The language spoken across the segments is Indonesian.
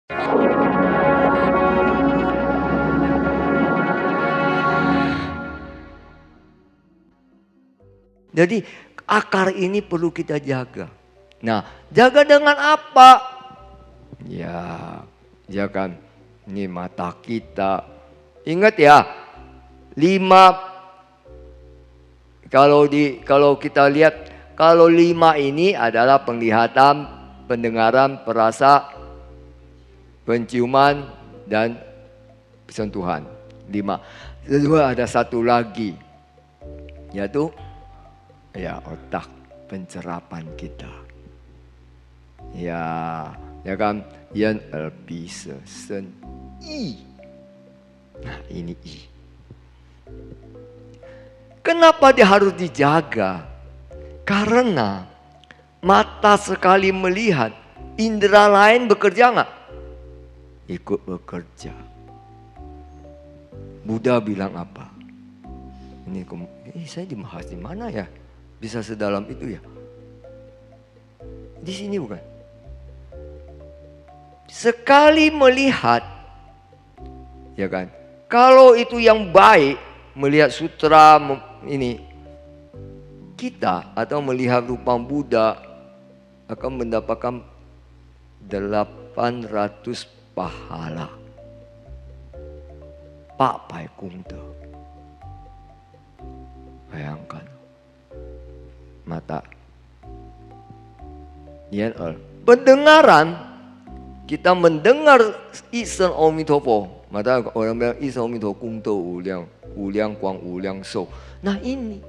Jadi akar ini perlu kita jaga. Nah, jaga dengan apa? Ya, jangan ini mata kita. Ingat ya, 5 kalau kita lihat, kalau 5 ini adalah penglihatan, pendengaran, perasa, penciuman dan sentuhan. 5. Lalu ada satu lagi, yaitu ya otak, pencerapan kita. Ya kan, yan bisa sen i. Nah, ini i. Kenapa dia harus dijaga? Karena mata sekali melihat, indera lain bekerja nggak? Ikut bekerja. Buddha bilang apa? Ini saya dibahas di mana ya? Bisa sedalam itu ya? Di sini bukan? Sekali melihat, ya kan? Kalau itu yang baik, melihat sutra ini, kita atau melihat rupa Buddha akan mendapatkan 800 pahala. Pak Pai Kung Te. Bayangkan. Mata. Pendengaran, kita mendengar Isen Amitofo. Mata orang bilang Isen Amitofo Kung Te Wuliang Kuang Wuliang So. Nah ini,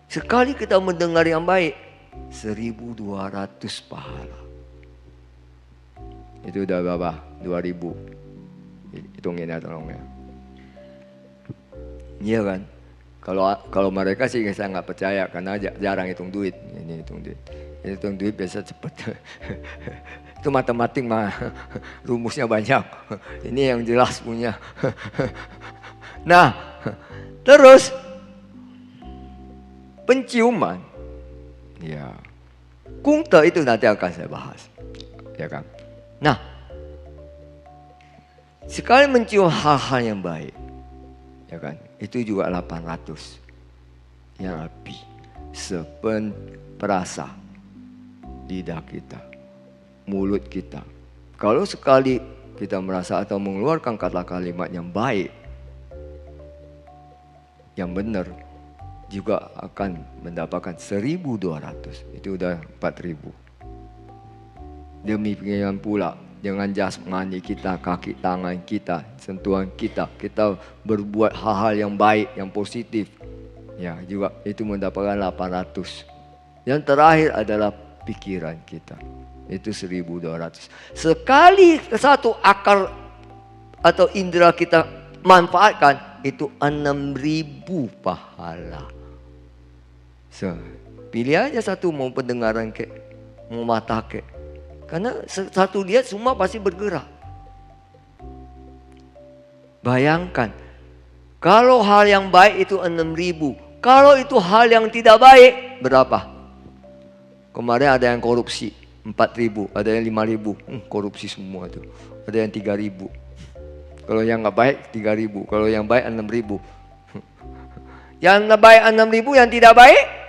sekali kita mendengar yang baik, 1200 pahala. Itu udah berapa? 2000. Hitungin ya tolong ya. Iya kan? Kalau mereka sih saya nggak percaya karena jarang hitung duit. Ini hitung duit. Hitung duit biasa cepet. Itu matematik mah rumusnya banyak. Ini yang jelas punya. Nah, terus penciuman. Ya. Kung Te itu nanti akan saya bahas. Ya kan? Nah, sekali mencium hal-hal yang baik. Ya kan? Itu juga 800 yang api perasa lidah kita, mulut kita. Kalau sekali kita merasa atau mengeluarkan kata kalimat yang baik, yang benar, juga akan mendapatkan 1200. Itu udah 4000. Demikian pula dengan jasmani kita, kaki tangan kita, sentuhan kita, kita berbuat hal-hal yang baik, yang positif. Ya, juga itu mendapatkan 800. Yang terakhir adalah pikiran kita. Itu 1200. Sekali satu akar atau indera kita manfaatkan, itu 6000 pahala. Pilih aja satu, mau pendengaran kek, mau mata kek. Karena satu lihat semua pasti bergerak. Bayangkan, kalau hal yang baik itu 6000, kalau itu hal yang tidak baik berapa? Kemarin ada yang korupsi 4000, ada yang 5000, korupsi semua tuh. Ada yang 3000. Kalau yang nggak baik 3000, kalau yang baik 6000. Yang baik 6000, yang tidak baik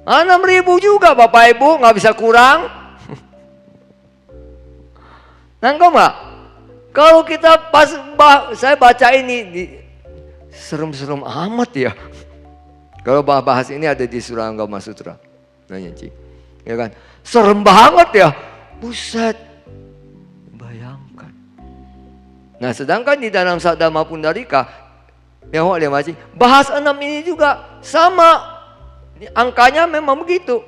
6.000 juga Bapak Ibu, nggak bisa kurang. Nangkep nggak? Kalau kita saya baca ini, serem-serem amat ya. Kalau bahas ini ada di Surah Agama Sutra. Nanya Cik, ya kan? Serem banget ya. Buset. Bayangkan. Nah sedangkan di dalam Sabda Mapundarika, bahas 6 ini juga sama. Angkanya memang begitu.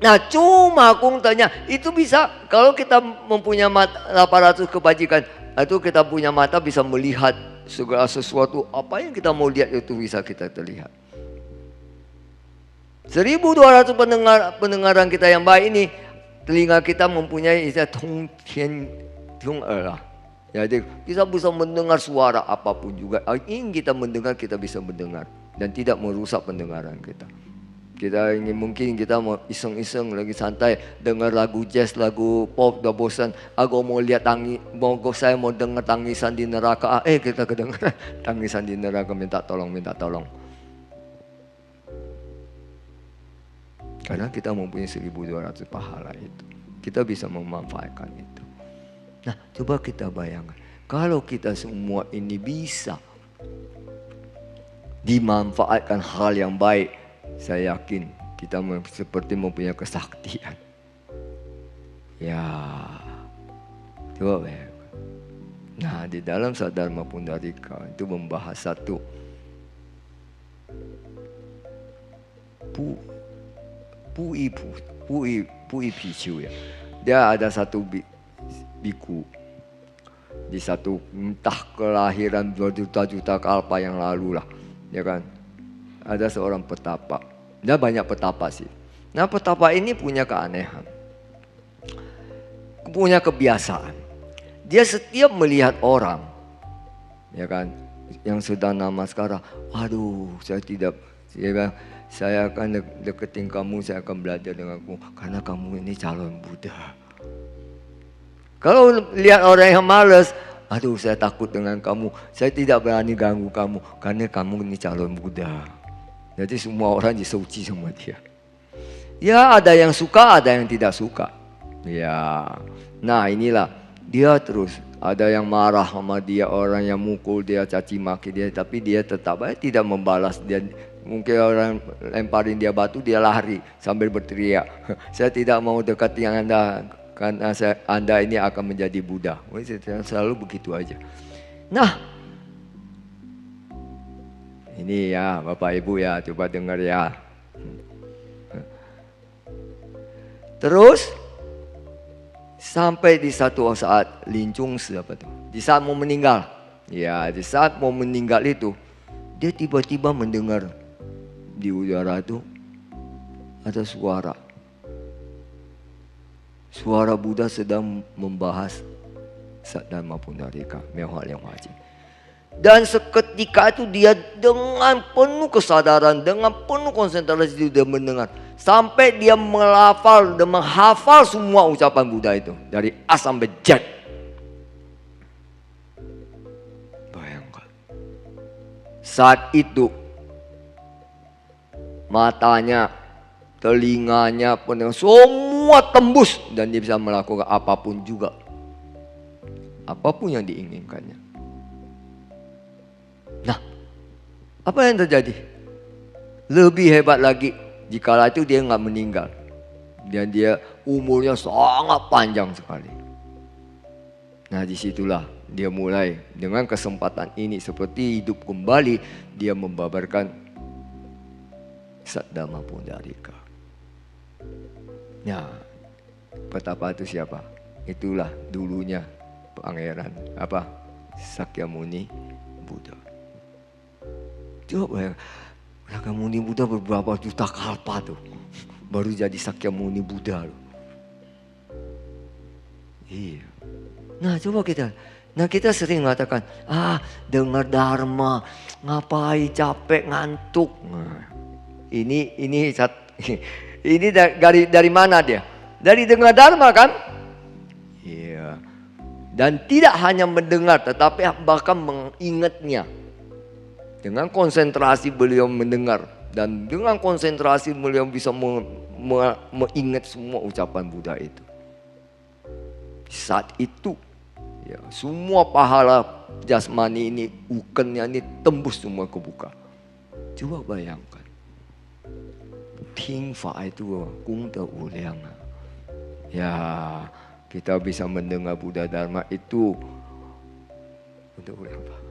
Nah cuma Kung tanya, itu bisa kalau kita mempunyai 800 kebajikan, itu kita punya mata bisa melihat segala sesuatu, apa yang kita mau lihat itu bisa kita terlihat. 1200 pendengaran kita yang baik ini, telinga kita mempunyai istilah Tong Tian Tung lah. Jadi kita bisa mendengar suara apapun juga. Ingin kita mendengar, kita bisa mendengar dan tidak merusak pendengaran kita. Kita ingin, mungkin kita mau iseng-iseng lagi santai, dengar lagu jazz, lagu pop, udah bosan. Aku mau lihat saya mau dengar tangisan di neraka. Kita kedengaran tangisan di neraka, minta tolong, minta tolong. Karena kita mempunyai 1.200 pahala itu. Kita bisa memanfaatkan itu. Nah, coba kita bayangkan. Kalau kita semua ini bisa dimanfaatkan hal yang baik, saya yakin kita seperti mempunyai kesaktian. Ya, coba bayangkan. Nah, di dalam Sadharma Pundarika itu membahas satu Pui Pichu ya. Dia ada satu biku di satu entah kelahiran berjuta-juta kalpa yang lalu lah, ya kan. Ada seorang petapa. Dia banyak petapa sih. Nah, petapa ini punya keanehan, punya kebiasaan. Dia setiap melihat orang, ya kan, yang sedang namaskara, aduh, saya akan deketin kamu, saya akan belajar denganmu, karena kamu ini calon Buddha. Kalau lihat orang yang malas, aduh, saya takut dengan kamu, saya tidak berani ganggu kamu, karena kamu ini calon Buddha. Jadi semua orang disuci sama dia. Ya, ada yang suka, ada yang tidak suka. Ya, nah inilah dia terus. Ada yang marah sama dia, orang yang mukul dia, caci maki dia, tapi dia tetap tidak membalas. Dia mungkin orang lemparin dia batu, dia lari sambil berteriak, saya tidak mau dekati yang Anda, karena Anda ini akan menjadi Buddha. Selalu begitu aja. Nah, ini ya Bapak Ibu ya, coba dengar ya. Terus sampai di satu saat Lincung siapa tuh? Di saat mau meninggal. Ya, di saat mau meninggal itu dia tiba-tiba mendengar di udara itu ada suara. Suara Buddha sedang membahas Sadharma Pundarika, hal yang wajib. Dan seketika itu dia dengan penuh kesadaran, dengan penuh konsentrasi dia mendengar. Sampai dia melafal dan menghafal semua ucapan Buddha itu. Dari A sampai Z. Bayangkan. Saat itu matanya, telinganya, pendengar, semua tembus. Dan dia bisa melakukan apapun juga. Apapun yang diinginkannya. Nah, apa yang terjadi? Lebih hebat lagi, jikala itu dia nggak meninggal. Dan dia umurnya sangat panjang sekali. Nah, disitulah dia mulai dengan kesempatan ini seperti hidup kembali. Dia membabarkan Sadharma Pundarika. Nah, petapa itu siapa? Itulah dulunya pangeran Sakyamuni Buddha. Coba ya, Sakyamuni Buddha beberapa juta kalpa tuh, baru jadi Sakyamuni Buddha loh. Iya. Nah coba kita sering mengatakan, dengar Dharma, ngapain capek ngantuk. Nah, ini dari mana dia? Dari dengar Dharma kan? Iya. Dan tidak hanya mendengar, tetapi bahkan mengingatnya. Dengan konsentrasi beliau mendengar, dan dengan konsentrasi beliau bisa mengingat semua ucapan Buddha itu. Saat itu, ya, semua pahala jasmani ini, ukennya ini tembus semua kebuka. Coba bayangkan. Tingfa itu kungta uliang. Ya, kita bisa mendengar Buddha Dharma itu untuk uliang apa?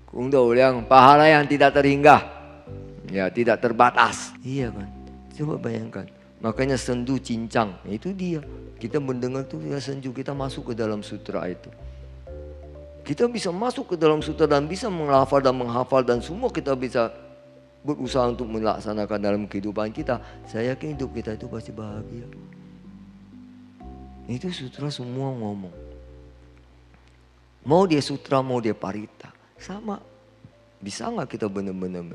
Kungdauliang, pahala yang tidak terhingga, ya tidak terbatas. Iya kan, coba bayangkan. Makanya sendu cincang, itu dia. Kita mendengar tuh ya sendu, kita masuk ke dalam sutra itu. Kita bisa masuk ke dalam sutra dan bisa menghafal dan menghafal, dan semua kita bisa berusaha untuk melaksanakan dalam kehidupan kita. Saya yakin hidup kita itu pasti bahagia. Itu sutra semua ngomong. Mau dia sutra, mau dia parita. Sama, bisa nggak kita benar-benar